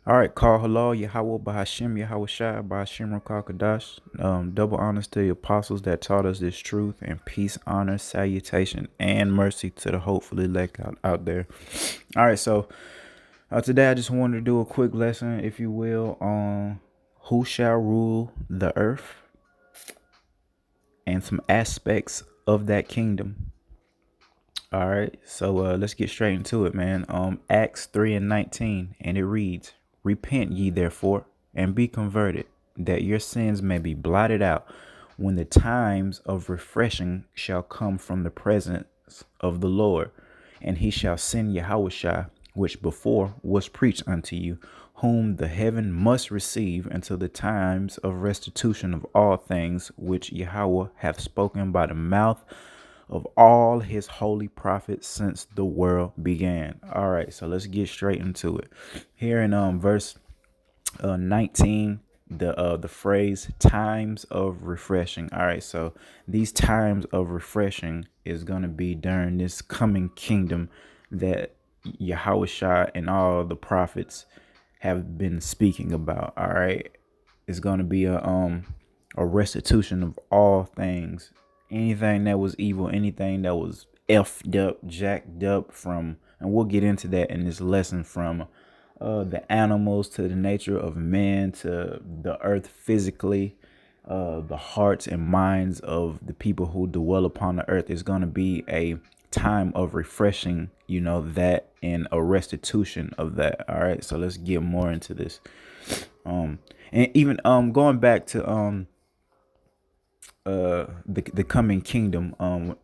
All right, call hello, Yahweh Bahashim, Yahweh Shai, Bahashim Rakakadash. Double honors to the apostles that taught us this truth, and peace, honor, salutation, and mercy to the hopefully elect out there. All right, so today I just wanted to do a quick lesson, if you will, on who shall rule the earth and some aspects of that kingdom. All right, so let's get straight into it, man. Acts 3:19, and it reads, "Repent ye therefore, and be converted, that your sins may be blotted out, when the times of refreshing shall come from the presence of the Lord, and he shall send Yahushua, which before was preached unto you, whom the heaven must receive until the times of restitution of all things, which Yahweh hath spoken by the mouth of all his holy prophets since the world began." All right, so let's get straight into it. Here in verse 19, the phrase "times of refreshing." All right, so these times of refreshing is gonna be during this coming kingdom that Yahushua and all the prophets have been speaking about. All right, it's gonna be a restitution of all things, anything that was evil, anything that was effed up, jacked up from, and we'll get into that in this lesson, from the animals to the nature of man to the earth physically, the hearts and minds of the people who dwell upon the earth. Is going to be a time of refreshing, that, and a restitution of that. All right, so let's get more into this. And even going back to the coming kingdom,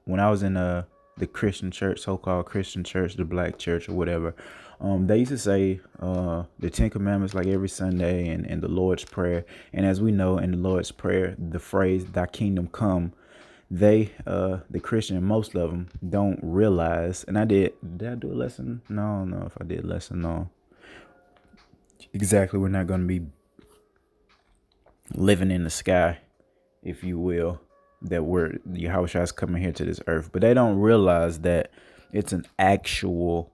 when I was in the Christian church, so-called Christian church, the black church or whatever, they used to say the Ten Commandments like every Sunday, and the Lord's Prayer. And as we know, in the Lord's Prayer, the phrase "thy kingdom come," they the Christian, most of them don't realize. And did I do a lesson? No, I don't know if I did a lesson on exactly. We're not going to be living in the sky, if you will, that we're Yahushua is coming here to this earth. But they don't realize that it's an actual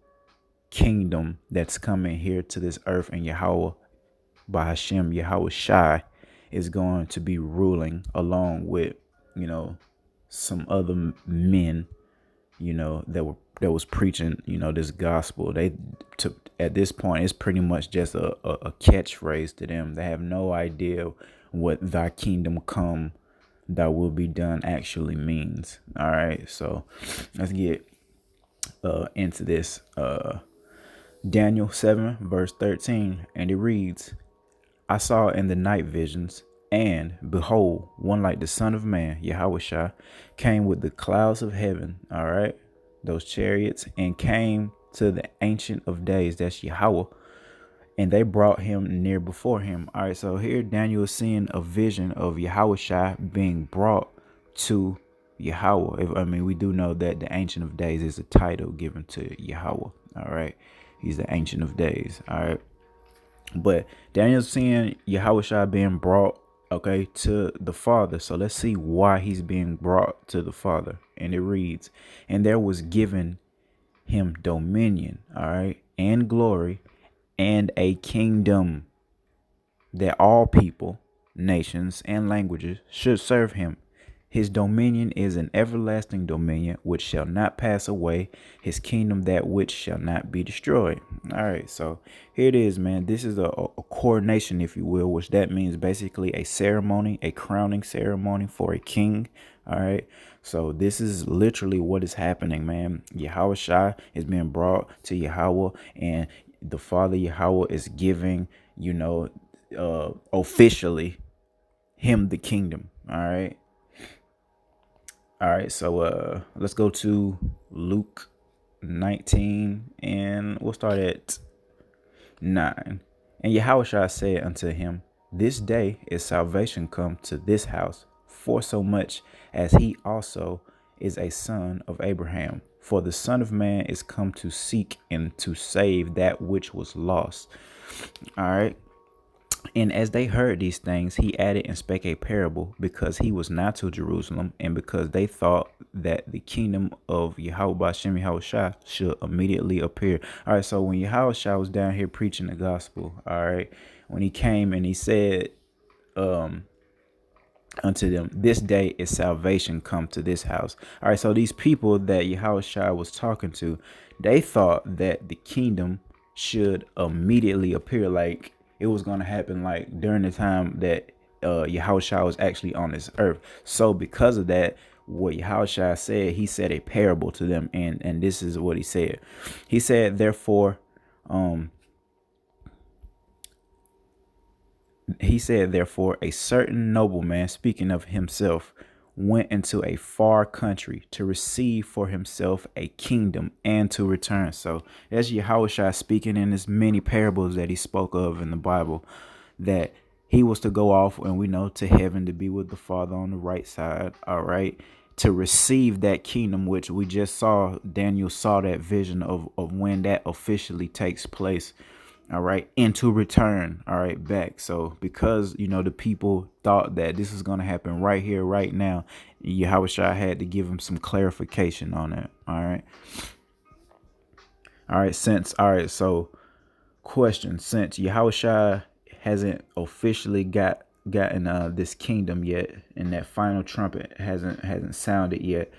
kingdom that's coming here to this earth, and Yahweh by Hashem, Yahweh Shai, is going to be ruling along with, some other men, that was preaching, this gospel. They took, at this point, it's pretty much just a catchphrase to them. They have no idea what "thy kingdom come, thy will be done" actually means. All right, so let's get into this. Daniel 7 verse 13, and it reads, "I saw in the night visions, and behold, one like the Son of Man, Yahushua, came with the clouds of heaven." All right, those chariots, "and came to the Ancient of Days," that's Yahweh, "and they brought him near before him." All right, so here Daniel is seeing a vision of Yahushua being brought to Yahweh. I mean, we do know that the Ancient of Days is a title given to Yahweh. All right, he's the Ancient of Days. All right, but Daniel's seeing Yahushua being brought, okay, to the Father. So let's see why he's being brought to the Father. And it reads, "And there was given him dominion," all right, "and glory, and a kingdom, that all people, nations, and languages should serve him. His dominion is an everlasting dominion which shall not pass away, his kingdom that which shall not be destroyed." All right, so here it is, man. This is a coronation, if you will, which that means basically a ceremony, a crowning ceremony for a king. All right, so this is literally what is happening, man. Yahweh Shai is being brought to Yahweh, and the Father Yahweh is giving, officially him the kingdom. All right, so let's go to Luke 19, and we'll start at 9. "And Yahushua said unto him, This day is salvation come to this house, for so much as he also is a son of Abraham. For the Son of Man is come to seek and to save that which was lost." All right. And as they heard these things, he added and spake a parable, because he was nigh to Jerusalem, and because they thought that the kingdom of Yahweh Shem Yahushua should immediately appear. All right, so when Yahushua was down here preaching the gospel, all right, when he came and he said, unto them, this day is salvation come to this house. All right, so these people that Yahushua was talking to, they thought that the kingdom should immediately appear, like it was going to happen like during the time that Yahushua was actually on this earth. So because of that, what Yahushua said, he said a parable to them, and this is what he said. He said, therefore, a certain nobleman, speaking of himself, went into a far country to receive for himself a kingdom and to return. So that's Yahushua speaking in as many parables that he spoke of in the Bible, that he was to go off, and we know, to heaven, to be with the Father on the right side. All right. To receive that kingdom, which we just saw, Daniel saw that vision of when that officially takes place. All right, and to return, all right, back. So because the people thought that this is going to happen right here, right now, Yahushua had to give him some clarification on it. All right. So question, since Yahushua hasn't officially gotten this kingdom yet, and that final trumpet hasn't sounded yet,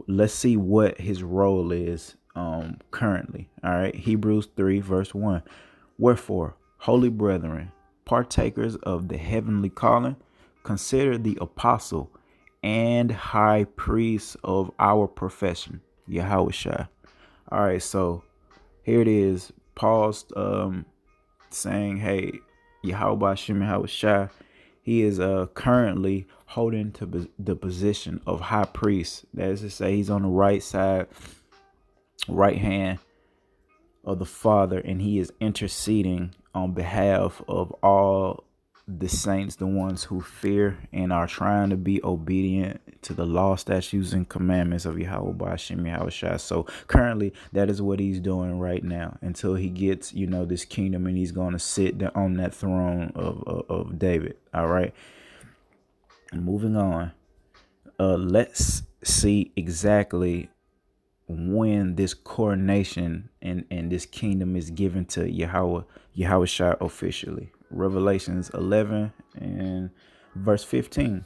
let's see what his role is currently. All right, Hebrews 3 verse 1. Wherefore, holy brethren, partakers of the heavenly calling, consider the apostle and high priest of our profession, Yahushua. All right, so here it is. Paul's saying, hey, Yahweh Shem Yahushua, he is currently holding to the position of high priest. That is to say, he's on the right side, right hand of the Father, and he is interceding on behalf of all the saints, the ones who fear and are trying to be obedient to the law, statutes, and commandments of Yahweh Hashem Yahushua. So currently, that is what he's doing right now until he gets, this kingdom, and he's going to sit on that throne of David. All right. Moving on. Let's see exactly when this coronation and this kingdom is given to Yahushua officially. Revelations 11 and verse 15.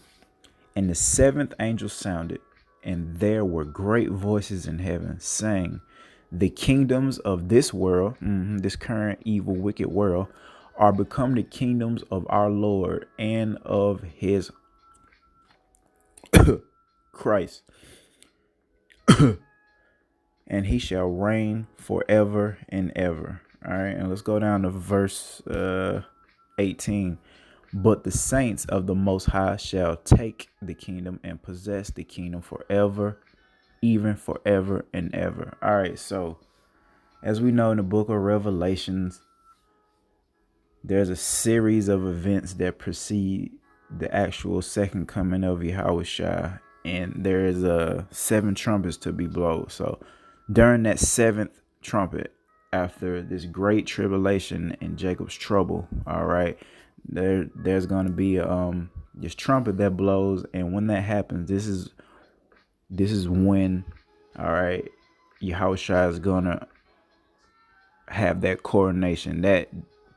And the seventh angel sounded, and there were great voices in heaven saying, the kingdoms of this world, this current evil, wicked world, are become the kingdoms of our Lord and of his Christ. And he shall reign forever and ever. All right, and let's go down to verse 18. But the saints of the Most High shall take the kingdom and possess the kingdom forever, even forever and ever. All right, so as we know in the book of Revelations, there's a series of events that precede the actual second coming of Yahushua, and there is 7 trumpets to be blown. So during that 7th trumpet, after this great tribulation and Jacob's trouble, all right, there's going to be this trumpet that blows, and when that happens, this is when, all right, Yahushua is going to have that coronation that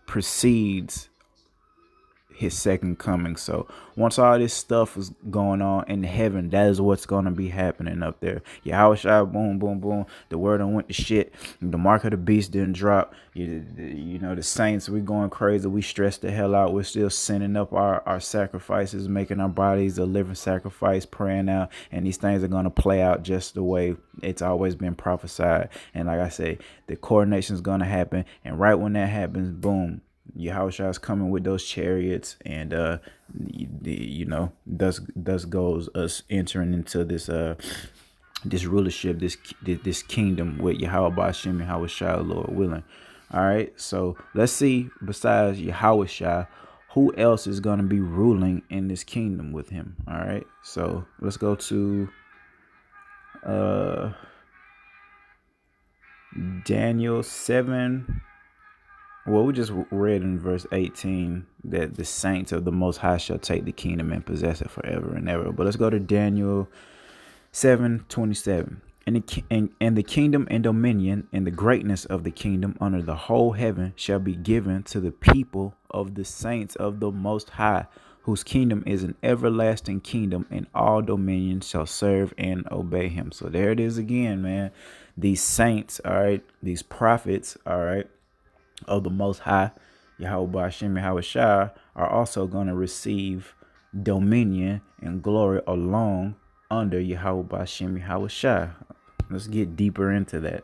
precedes his second coming. So once all this stuff is going on in heaven, that is what's going to be happening up there. Yahushua, boom, boom, boom. The word done went to shit. The mark of the beast didn't drop. The saints, we going crazy. We stressed the hell out. We're still sending up our sacrifices, making our bodies a living sacrifice, praying out. And these things are going to play out just the way it's always been prophesied. And like I say, the coronation is going to happen. And right when that happens, boom, Yahushua is coming with those chariots, and thus goes us entering into this rulership, this kingdom with Yahweh Hashem Yahushua, Lord willing. All right, so let's see, besides Yahushua, who else is going to be ruling in this kingdom with him. All right, so let's go to Daniel 7. Well, we just read in verse 18 that the saints of the Most High shall take the kingdom and possess it forever and ever. But let's go to Daniel 7:27. And the kingdom and dominion and the greatness of the kingdom under the whole heaven shall be given to the people of the saints of the Most High, whose kingdom is an everlasting kingdom, and all dominions shall serve and obey him. So there it is again, man. These saints, all right, these prophets, all right, of the Most High, Yahweh Hashem Yahweh Shai, are also going to receive dominion and glory along under Yahweh Hashem Yahweh Shai. Let's get deeper into that.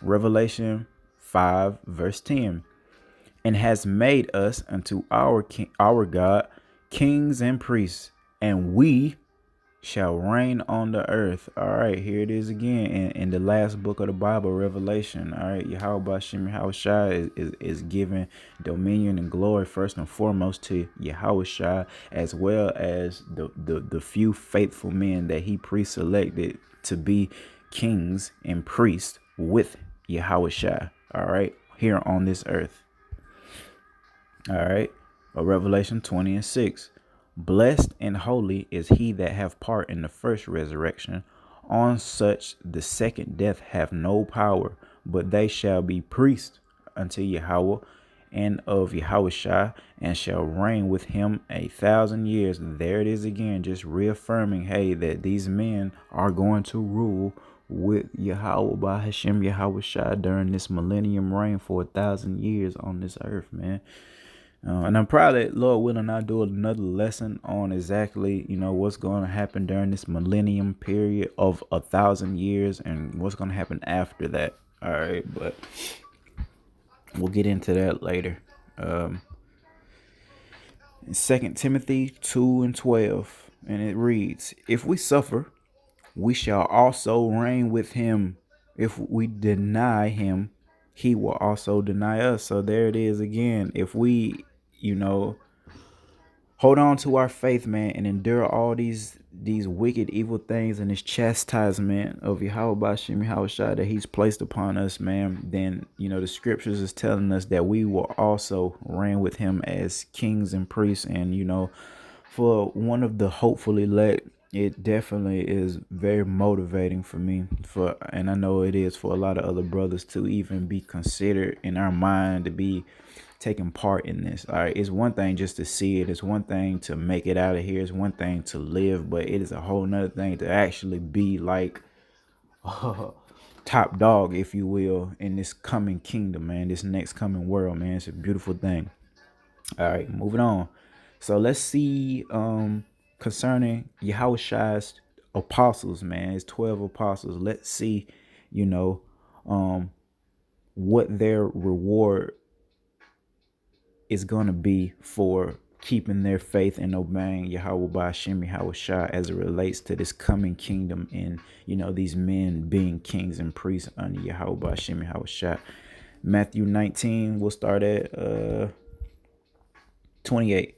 Revelation 5 verse 10. And has made us unto our God kings and priests, and we shall reign on the earth. All right, here it is again in the last book of the Bible, Revelation. All right, Yahweh Shem Yahweh Shai is giving dominion and glory first and foremost to Yahweh Shai, as well as the few faithful men that he pre-selected to be kings and priests with Yahweh Shai. All right, here on this earth. All right, Revelation 20:6. Blessed and holy is he that have part in the first resurrection. On such the second death have no power, but they shall be priests unto Yahweh and of Yahushua, and shall reign with him 1,000 years. There it is again, just reaffirming, hey, that these men are going to rule with Yahweh by Hashem Yahushua during this millennium reign for 1,000 years on this earth, man. And I'm proud that, Lord willing, I'll do another lesson on exactly, what's going to happen during this millennium period of 1,000 years and what's going to happen after that. All right, but we'll get into that later. In 2 Timothy 2:12, and it reads, if we suffer, we shall also reign with him. If we deny him, he will also deny us. So there it is again. If we hold on to our faith, man, and endure all these wicked, evil things and this chastisement of Yahweh Hashem Yahweh Shai that he's placed upon us, man, then, the scriptures is telling us that we will also reign with him as kings and priests. And, for one of the hopeful elect, it definitely is very motivating for me, and I know it is for a lot of other brothers to even be considered in our mind to be taking part in this. All right, it's one thing just to see it, it's one thing to make it out of here, it's one thing to live, but it is a whole nother thing to actually be like top dog, if you will, in this coming kingdom, man, this next coming world, man. It's a beautiful thing. All right, moving on. So let's see concerning Yahushua's apostles, man. It's 12 apostles. Let's see, what their reward is going to be for keeping their faith and obeying Yahweh by Hashem Yahweh Shai as it relates to this coming kingdom and, these men being kings and priests under Yahweh by Hashem Yahweh Shai. Matthew 19, we'll start at 28.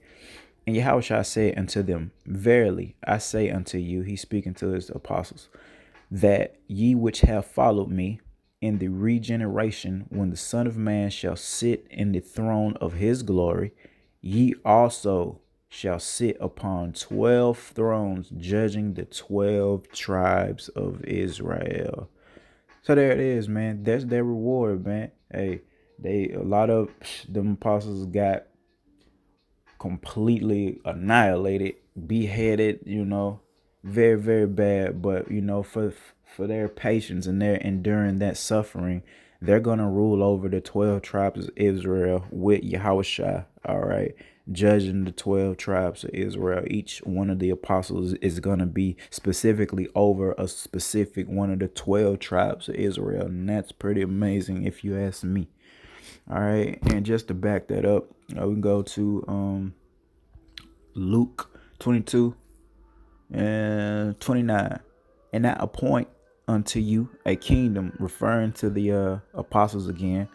And Yahushua said unto them, verily I say unto you, he's speaking to his apostles, that ye which have followed me in the regeneration, when the Son of Man shall sit in the throne of his glory, ye also shall sit upon 12 thrones, judging the 12 tribes of Israel. So there it is, man. That's their reward, man. Hey, a lot of them apostles got completely annihilated, beheaded, very, very bad. But, for their patience and their enduring that suffering, they're going to rule over the 12 tribes of Israel with Yahushua. All right. Judging the 12 tribes of Israel. Each one of the apostles is going to be specifically over a specific one of the 12 tribes of Israel. And that's pretty amazing if you ask me. All right. And just to back that up, we can go to Luke 22 and 29. And I appoint unto you a kingdom, referring to the apostles again,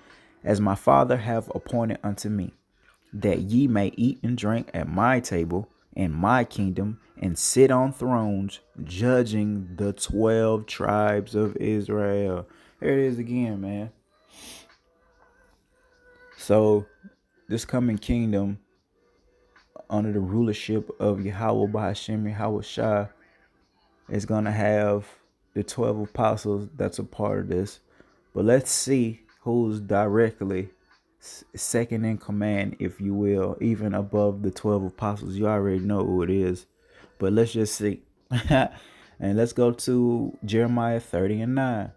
as my Father have appointed unto me, that ye may eat and drink at my table in my kingdom, and sit on thrones, judging the 12 tribes of Israel. There it is again, man. So this coming kingdom under the rulership of Yahweh Bahashem Yahweh Shah is going to have the 12 apostles that's a part of this. But let's see who's directly second in command, if you will, even above the 12 apostles. You already know who it is. But let's just see. And let's go to Jeremiah 30 and 9.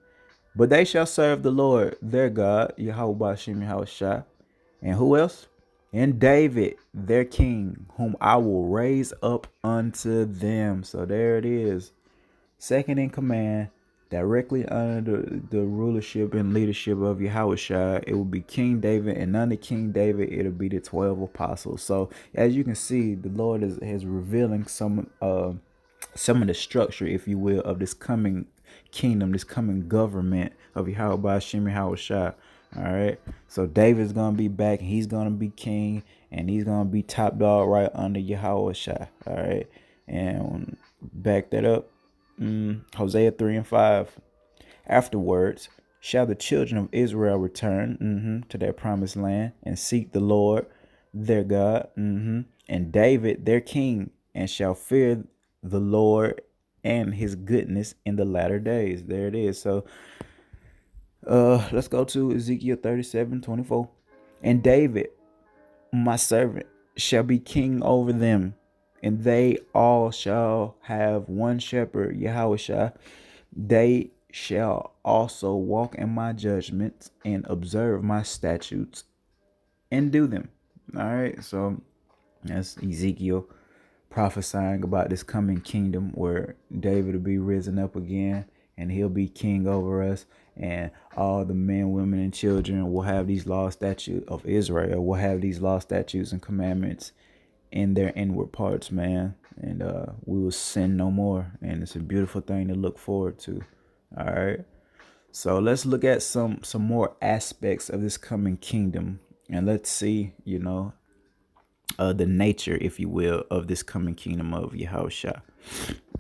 But they shall serve the Lord their God, Yahweh Bashim Yahweh Shah. And who else? And David, their king, whom I will raise up unto them. So there it is. Second in command, directly under the rulership and leadership of Yahushua, it will be King David, and under King David, it'll be the 12 apostles. So as you can see, the Lord is revealing some of the structure, if you will, of this coming kingdom, this coming government of Yahweh Shem Yahushua. All right. So David's gonna be back, and he's gonna be king, and he's gonna be top dog right under Yahushua. All right. And back that up. Hosea 3 and 5. Afterwards shall the children of Israel return to their promised land and seek the Lord their God, and David their king, and shall fear the Lord and his goodness in the latter days. There it is. So let's go to Ezekiel 37:24. And David, my servant, shall be king over them, and they all shall have one shepherd, Yahushua. They shall also walk in my judgments and observe my statutes and do them. All right, so that's Ezekiel prophesying about this coming kingdom where David will be risen up again, and he'll be king over us, and all the men, women, and children will have these law statutes of Israel, will have these law statutes and commandments in their inward parts, man. And we will sin no more, and it's a beautiful thing to look forward to. All right, so let's look at some more aspects of this coming kingdom, and let's see, the nature, if you will, of this coming kingdom of Yahushua.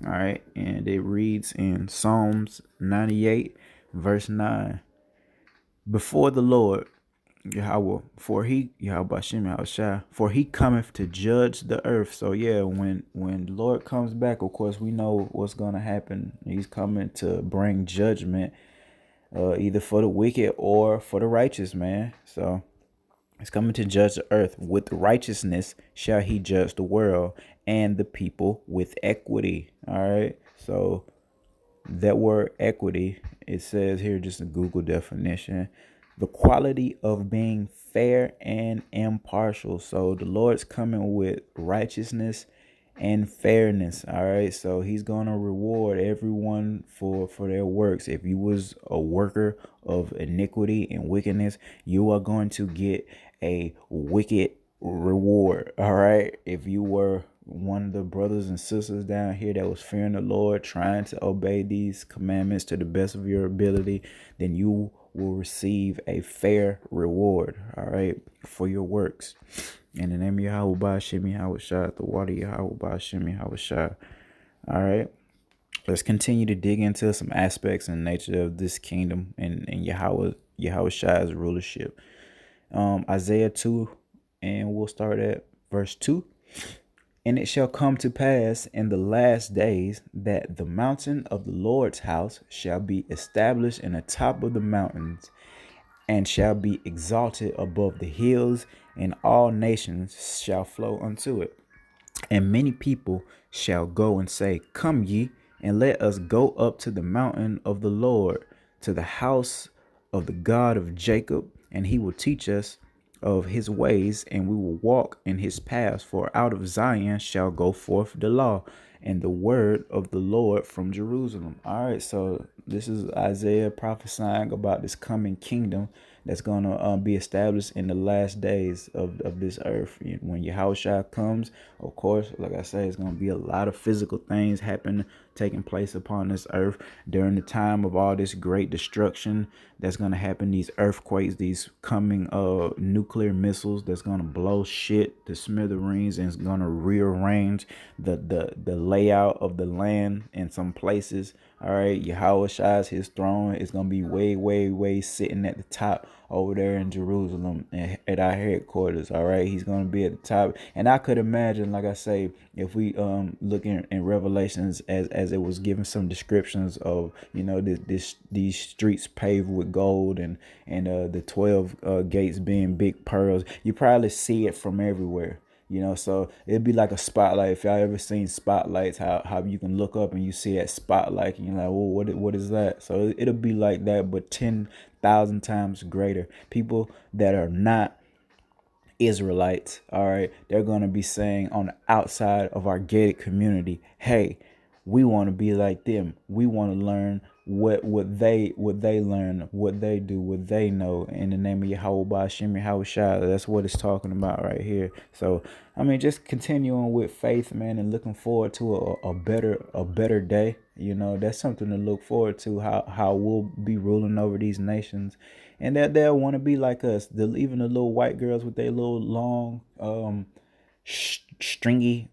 All right, and it reads in Psalms 98 verse 9. Before the Lord Yahweh, for he for he cometh to judge the earth. So yeah, when the Lord comes back, of course we know what's gonna happen. He's coming to bring judgment, either for the wicked or for the righteous, man. So he's coming to judge the earth. With righteousness shall he judge the world and the people with equity. All right, so that word equity, it says here, just a Google definition, the quality of being fair and impartial. So the Lord's coming with righteousness and fairness. All right, so he's gonna reward everyone for their works. If you was a worker of iniquity and wickedness, you are going to get a wicked reward. All right, if you were one of the brothers and sisters down here that was fearing the Lord, trying to obey these commandments to the best of your ability, then you will receive a fair reward, all right, for your works. In the name of Yahweh Ba'Shem Yahweh Shah, the water Yahweh Ba'Shem Yahweh Shah. All right, let's continue to dig into some aspects and nature of this kingdom and Yahweh Shah's rulership. Isaiah 2, and we'll start at verse 2. And it shall come to pass in the last days that the mountain of the Lord's house shall be established in the top of the mountains, and shall be exalted above the hills, and all nations shall flow unto it. And many people shall go and say, Come ye, and let us go up to the mountain of the Lord, to the house of the God of Jacob, and he will teach us of his ways, and we will walk in his paths. For out of Zion shall go forth the law and the word of the Lord from Jerusalem. All right, so this is Isaiah prophesying about this coming kingdom that's going to be established in the last days of this earth. When Yahushua comes, of course, like I say, it's going to be a lot of physical things taking place upon this earth during the time of all this great destruction that's going to happen. These earthquakes, these coming nuclear missiles that's going to blow shit to smithereens, and it's going to rearrange the layout of the land in some places. All right, Yahushua, his throne is going to be way, way, way sitting at the top over there in Jerusalem at our headquarters. All right, he's gonna be at the top. And I could imagine, like I say, if we look in Revelations as it was giving some descriptions of these streets paved with gold and the 12 gates being big pearls, you probably see it from everywhere. So it'd be like a spotlight. If y'all ever seen spotlights, how you can look up and you see that spotlight and you're like, well, what is that? So it'll be like that, but 10,000 times greater. People that are not Israelites, all right, they're going to be saying on the outside of our gated community, hey, we want to be like them. We want to learn what they learn, what they do, what they know in the name of Yahweh Ba'Shem Yahweh Shai. That's what it's talking about right here. So I mean, just continuing with faith, man, and looking forward to a better day. That's something to look forward to. How we'll be ruling over these nations, and that they'll want to be like us. Even the little white girls with their little long, stringy,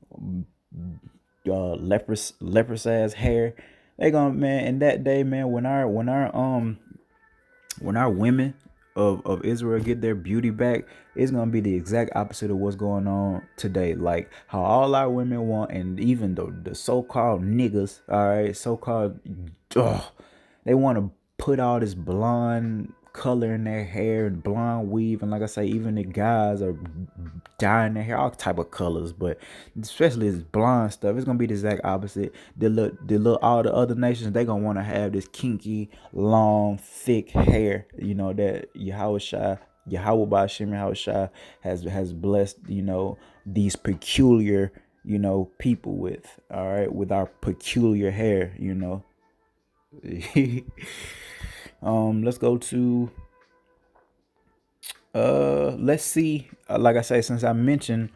leprous ass hair. They gonna, man, in that day, man, when our women of Israel get their beauty back, it's gonna be the exact opposite of what's going on today. Like how all our women want, and even the so-called niggas, all right, so-called, they want to put all this blonde color in their hair and blonde weave, and like I say, even the guys are dyeing their hair all type of colors, but especially this blonde stuff, it's gonna be the exact opposite. All the other nations, they gonna want to have this kinky, long, thick hair, that Yahweh Ba'Shem Yahweh Shai has blessed, these peculiar, people with, all right, with our peculiar hair. Let's go to let's see, like I say, since I mentioned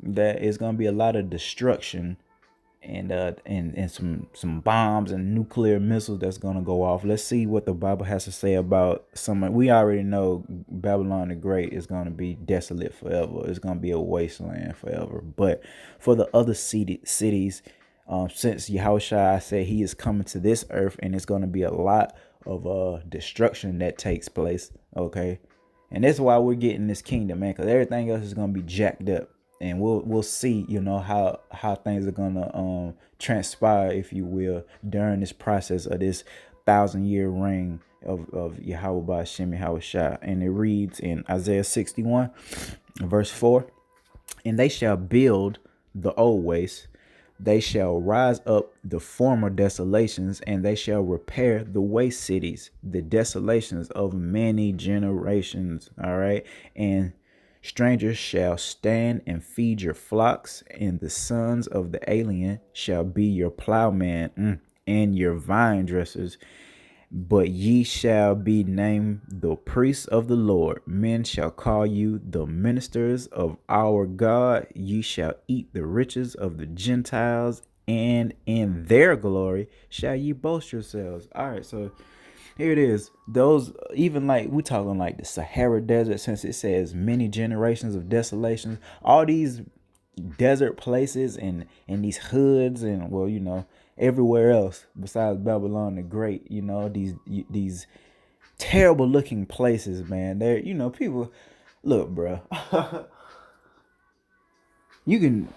that it's gonna be a lot of destruction and some bombs and nuclear missiles that's gonna go off. Let's see what the Bible has to say about some. We already know Babylon the Great is gonna be desolate forever. It's gonna be a wasteland forever. But for the other cities, since Yahushua said he is coming to this earth, and it's gonna be a lot of destruction that takes place. Okay, and that's why we're getting this kingdom, man, because everything else is gonna be jacked up, and we'll see, how things are gonna transpire, if you will, during this process of this 1,000-year reign of Yahweh Ba'Shem Yahweh Shai. And it reads in Isaiah 61, verse 4, and they shall build the old waste. They shall rise up the former desolations, and they shall repair the waste cities, the desolations of many generations. All right. And strangers shall stand and feed your flocks, and the sons of the alien shall be your plowmen and your vine dressers. But ye shall be named the priests of the Lord. Men shall call you the ministers of our God. Ye shall eat the riches of the Gentiles, and in their glory shall ye boast yourselves. All right, so here it is. Those, even like we talking like the Sahara Desert, since it says many generations of desolations, all these desert places and these hoods, and well, everywhere else besides Babylon the Great, these terrible looking places, man. They're, people, look, bro. You can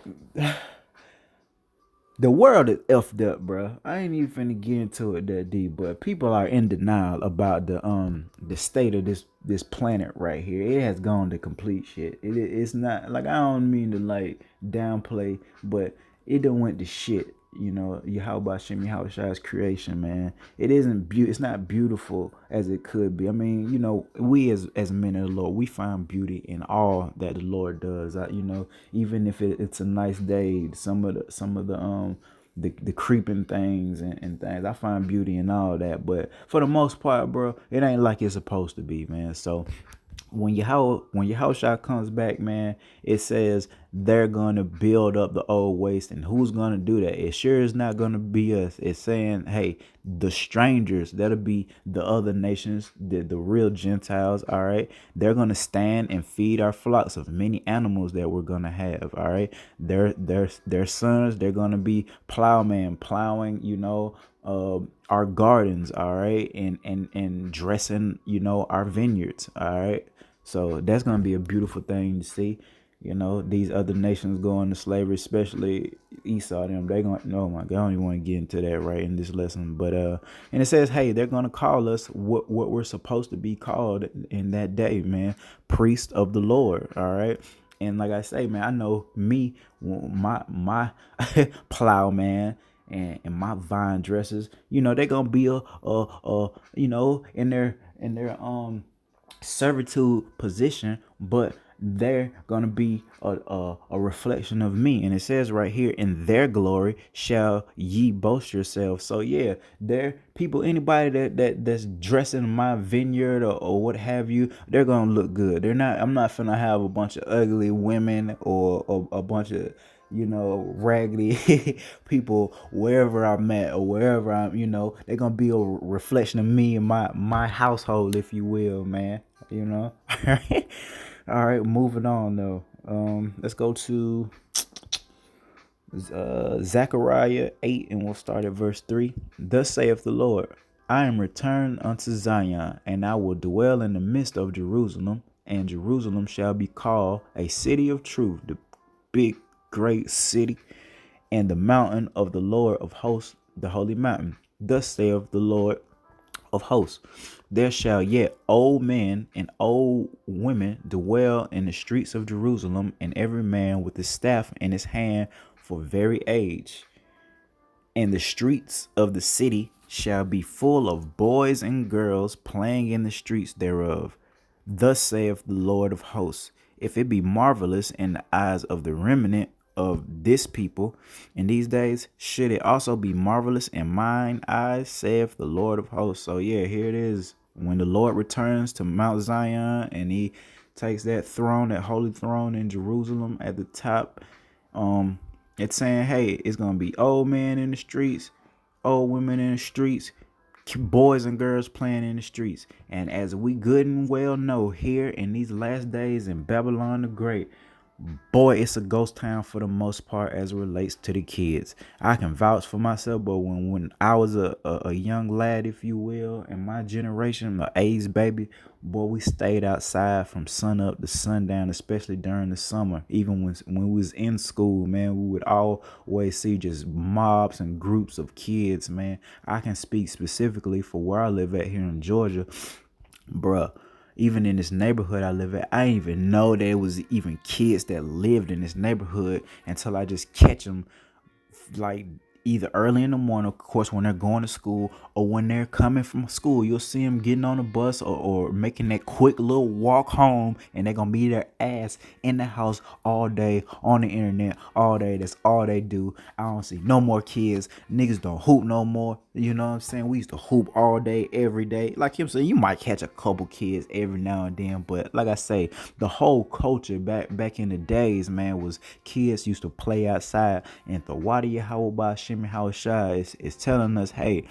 The world is effed up, bro. I ain't even finna get into it that deep, but people are in denial about the state of this planet right here. It has gone to complete shit. It's not like, I don't mean to like downplay, but it done went to shit. Yahweh Shem Yahweh Shai's creation, man. It isn't it's not beautiful as it could be. I mean, we as men of the Lord, we find beauty in all that the Lord does. Even if it's a nice day, some of the creeping things and things, I find beauty in all that. But for the most part, bro, it ain't like it's supposed to be, man. So when Yahushua comes back, man, it says they're gonna build up the old waste, and who's gonna do that? It sure is not gonna be us. It's saying, hey, the strangers, that'll be the other nations, the real Gentiles. All right, they're gonna stand and feed our flocks of many animals that we're gonna have. All right, their sons, they're gonna be plowmen plowing, our gardens, all right, and dressing, our vineyards, all right. So that's gonna be a beautiful thing to see. These other nations going to slavery, especially Esau. Them, they going. Oh my God, I don't even want to get into that right in this lesson. But and it says, hey, they're gonna call us what we're supposed to be called in that day, man. Priest of the Lord. All right. And like I say, man, I know me, my plowman and my vine dressers, they're gonna be in their servitude position, but they're gonna be a reflection of me. And it says right here, in their glory shall ye boast yourselves. So yeah, there people, anybody that's dressing my vineyard or what have you, they're gonna look good. I'm not finna have a bunch of ugly women or a bunch of raggedy people wherever I'm at or wherever I'm, they're gonna be a reflection of me and my household, if you will, man. All right. All right, moving on though. Let's go to Zechariah 8, and we'll start at verse 3. Thus saith the Lord, I am returned unto Zion, and I will dwell in the midst of Jerusalem, and Jerusalem shall be called a city of truth, the big great city, and the mountain of the Lord of hosts, the holy mountain. Thus saith the Lord of hosts, there shall yet old men and old women dwell in the streets of Jerusalem, and every man with his staff in his hand for very age. And the streets of the city shall be full of boys and girls playing in the streets thereof. Thus saith the Lord of hosts, if it be marvelous in the eyes of the remnant of this people in these days, should it also be marvelous in mine eyes, saith the Lord of hosts. So yeah, here it is. When the Lord returns to Mount Zion and he takes that throne, that holy throne in Jerusalem at the top, it's saying, hey, it's gonna be old men in the streets, old women in the streets, boys and girls playing in the streets. And as we good and well know, here in these last days in Babylon the Great, boy, it's a ghost town for the most part as it relates to the kids. I can vouch for myself, but when I was a young lad, if you will, in my generation, the A's baby, boy, we stayed outside from sun up to sundown, especially during the summer. Even when we was in school, man, we would always see just mobs and groups of kids, man. I can speak specifically for where I live at here in Georgia, bruh. Even in this neighborhood I live at, I didn't even know there was even kids that lived in this neighborhood until I just catch them, like either early in the morning, of course, when they're going to school, or when they're coming from school. You'll see them getting on the bus or making that quick little walk home, and they're gonna be their ass in the house all day, on the internet all day. That's all they do. I don't see no more kids. Niggas don't hoop no more. You know what I'm saying? We used to hoop all day, every day. Like him saying, you might catch a couple kids every now and then, but like I say, the whole culture back in the days, man, was kids used to play outside. And the Wadi Yahweh Shimmy Hawashai is telling us, hey,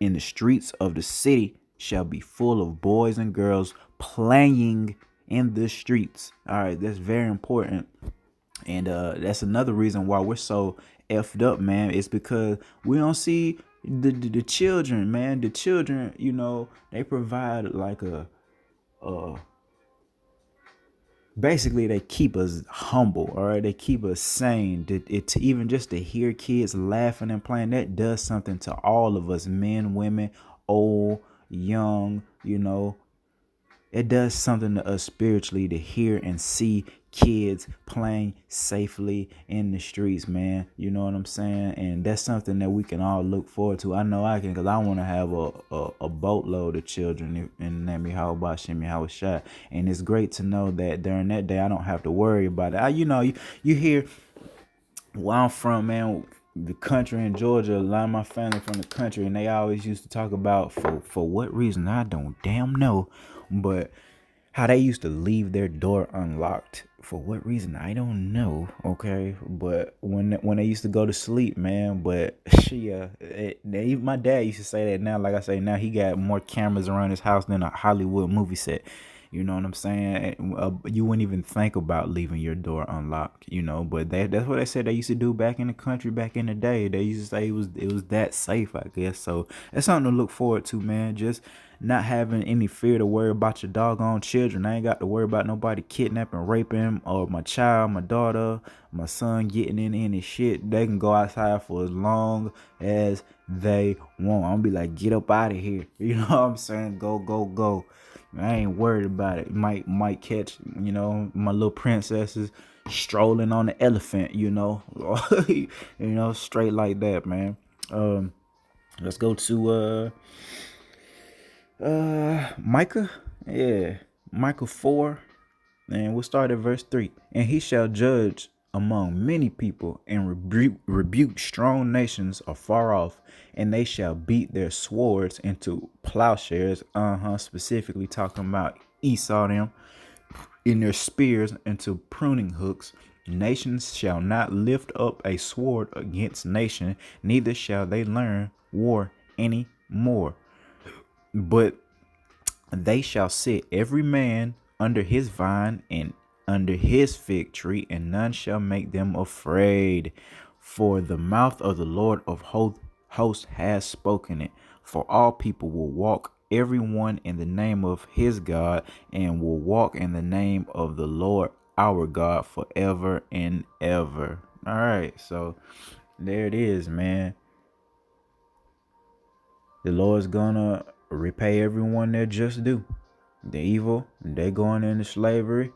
in the streets of the city shall be full of boys and girls playing in the streets. All right, that's very important. And that's another reason why we're so effed up, man. It's because we don't see the children, man. The children, they provide like a basically they keep us humble. All right, they keep us sane. It even just to hear kids laughing and playing, that does something to all of us, men, women, old, young. It does something to us spiritually to hear and see kids playing safely in the streets, man. You know what I'm saying? And that's something that we can all look forward to. I know I can, because I want to have a boatload of children in the name of Yahweh Shem Yahweh Shai. And it's great to know that during that day I don't have to worry about it. You hear where I'm from, man, the country in Georgia, a lot of my family from the country, and they always used to talk about, for what reason I don't damn know, but how they used to leave their door unlocked. For what reason I don't know. Okay, but when they used to go to sleep, man. But my dad used to say that. Now, like I say, now he got more cameras around his house than a Hollywood movie set. You know what I'm saying? You wouldn't even think about leaving your door unlocked, but that's what they said they used to do back in the country back in the day. They used to say it was that safe, I guess. So that's something to look forward to, man. Just not having any fear to worry about your doggone children. I ain't got to worry about nobody kidnapping, raping, or my child, my daughter, my son getting in any shit. They can go outside for as long as they want. I'm gonna be like, get up out of here. You know what I'm saying? Go, go, go. I ain't worried about it. Might catch, my little princesses strolling on the elephant, straight like that, man. Let's go to Micah. Yeah. Micah 4. And we'll start at verse 3. And he shall judge among many people and rebuke strong nations afar off, and they shall beat their swords into plowshares. Specifically talking about Esau them, in their spears into pruning hooks. Nations shall not lift up a sword against nation, neither shall they learn war any more. But they shall sit every man under his vine and under his fig tree, and none shall make them afraid. For the mouth of the Lord of hosts has spoken it. For all people will walk, everyone in the name of his God, and will walk in the name of the Lord our God forever and ever. All right, so there it is, man. The Lord's gonna repay everyone their just due. The evil, they going into slavery,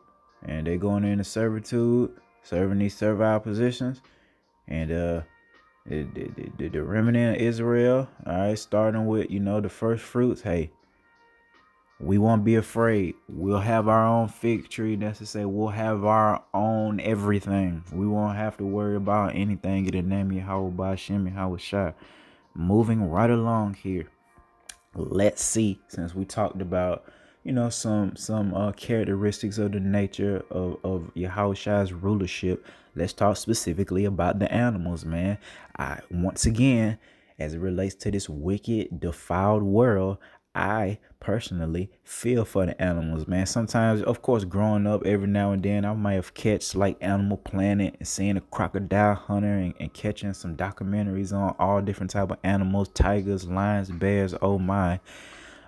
and they going into servitude, serving these servile positions, and the remnant of Israel, all right, starting with the first fruits. Hey, we won't be afraid. We'll have our own fig tree. That's to say, we'll have our own everything. We won't have to worry about anything in the name of Yahweh Ba'Shem Yahweh Shai. Moving right along here. Let's see, since we talked about some characteristics of the nature of Yahushua's rulership, let's talk specifically about the animals, man. Once again, as it relates to this wicked, defiled world, I personally feel for the animals, man. Sometimes, of course, growing up, every now and then I might have catch like Animal Planet and seeing a crocodile hunter, and catching some documentaries on all different type of animals, tigers, lions, bears, oh my.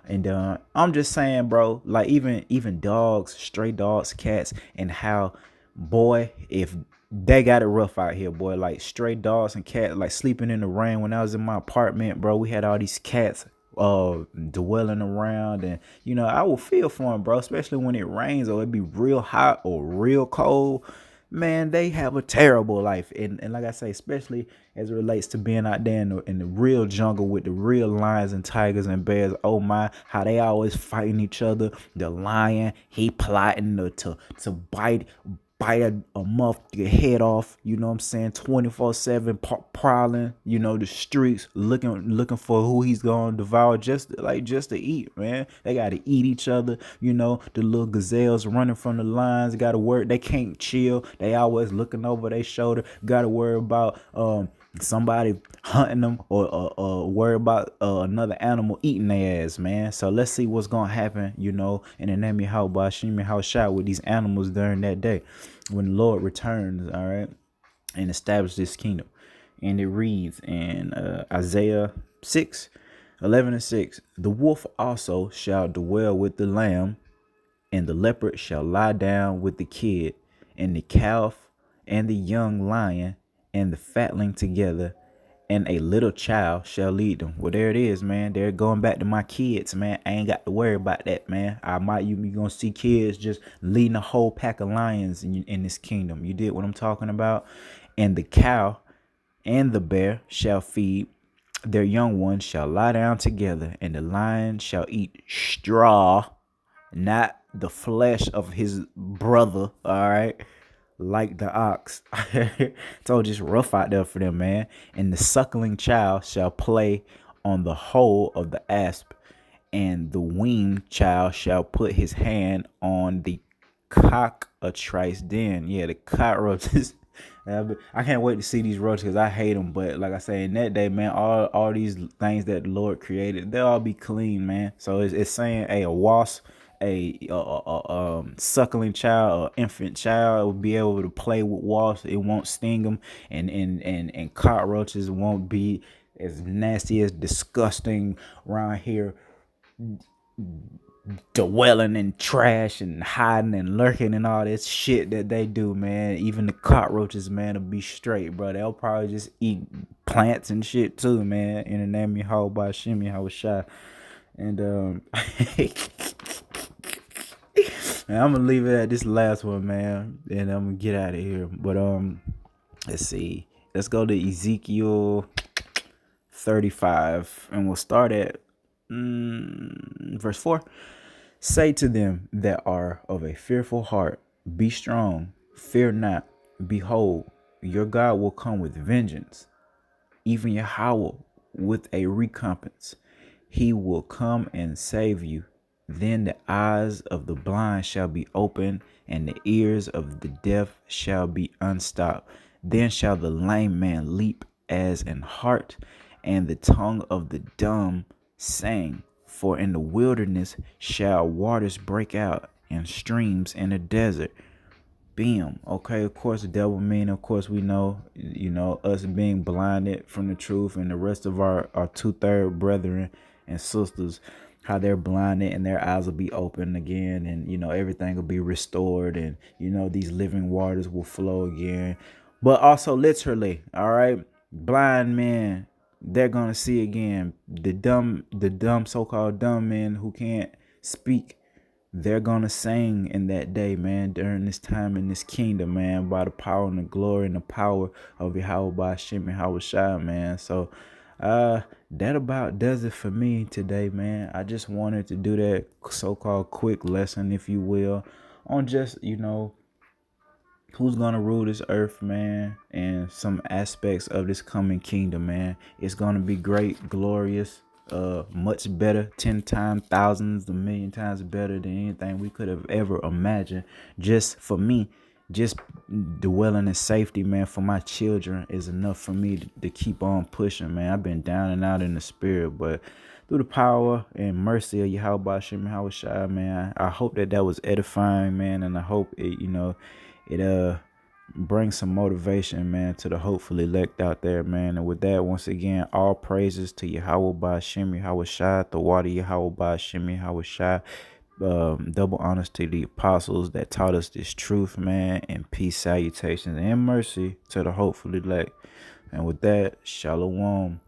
And I'm just saying, bro, like even dogs, stray dogs, cats, and how, boy, if they got it rough out here, boy, like stray dogs and cats, like sleeping in the rain. When I was in my apartment, bro, we had all these cats dwelling around, and I will feel for them, bro, especially when it rains or it be real hot or real cold. Man, they have a terrible life, and like I say, especially as it relates to being out there in the real jungle with the real lions and tigers and bears. Oh my, how they always fighting each other. The lion, he plotting to bite a muff your head off, you know what I'm saying, 24/7 prowling, the streets, looking for who he's gonna devour, just to eat, man. They gotta eat each other, the little gazelles running from the lions gotta work. They can't chill. They always looking over their shoulder, gotta worry about somebody hunting them, or worry about another animal eating their ass, man. So let's see what's gonna happen, in the name of Yahweh Shimi Haushai, with these animals during that day when the Lord returns, all right, and establish this kingdom. And it reads in Isaiah 6:11-6, the wolf also shall dwell with the lamb, and the leopard shall lie down with the kid, and the calf and the young lion and the fatling together, and a little child shall lead them. Well, there it is, man. They're going back to my kids, man. I ain't got to worry about that, man. You gonna see kids just leading a whole pack of lions in this kingdom. You did what I'm talking about. And the cow and the bear shall feed. Their young ones shall lie down together, and the lion shall eat straw, not the flesh of his brother, all right, like the ox. So just rough out there for them, man. And the suckling child shall play on the hole of the asp, and the weaned child shall put his hand on the cockatrice den. Yeah, the cockroaches. I can't wait to see these roaches because I hate them. But like I say, in that day, man, all these things that the Lord created, they'll all be clean, man. So it's saying, hey, a wasp, a suckling child or infant child will be able to play with wasps. It won't sting them, and cockroaches won't be as nasty as disgusting around here, dwelling in trash and hiding and lurking and all this shit that they do, man. Even the cockroaches, man, will be straight, bro. They'll probably just eat plants and shit too, man. In the name of Yahweh Shem Yahweh Shai. And man, I'm gonna leave it at this last one, man, and I'm gonna get out of here. But let's see. Let's go to Ezekiel 35, and we'll start at verse 4. Say to them that are of a fearful heart, be strong, fear not. Behold, your God will come with vengeance, even Yahweh with a recompense. He will come and save you. Then the eyes of the blind shall be opened, and the ears of the deaf shall be unstopped. Then shall the lame man leap as an hart, and the tongue of the dumb sing. For in the wilderness shall waters break out, and streams in the desert. Bam. Okay, of course, the devil mean, of course, we know, us being blinded from the truth, and the rest of our 2/3 brethren and sisters, how they're blinded and their eyes will be open again, and everything will be restored, and these living waters will flow again. But also literally, all right, blind men, they're gonna see again. The dumb so-called dumb men who can't speak, they're gonna sing in that day, man, during this time in this kingdom, man, by the power and the glory and the power of Yahweh by Shem Yahweh Shai, man. So that about does it for me today, man. I just wanted to do that so-called quick lesson, if you will, on just who's gonna rule this earth, man, and some aspects of this coming kingdom, man. It's gonna be great, glorious, much better, 10 times, thousands, a million times better than anything we could have ever imagined. Just for me, just dwelling in safety, man, for my children is enough for me to keep on pushing, man. I've been down and out in the spirit, but through the power and mercy of Yahweh Shem Yahweh Shai, man, I hope that was edifying, man, and I hope it bring some motivation, man, to the hopeful elect out there, man. And with that, once again, all praises to Yahweh by Shem Yahweh Shai, the water Yahweh by Shem Yahweh Shai. Double honors to the apostles that taught us this truth, man, and peace, salutations, and mercy to the hopeful elect. And with that, shalom.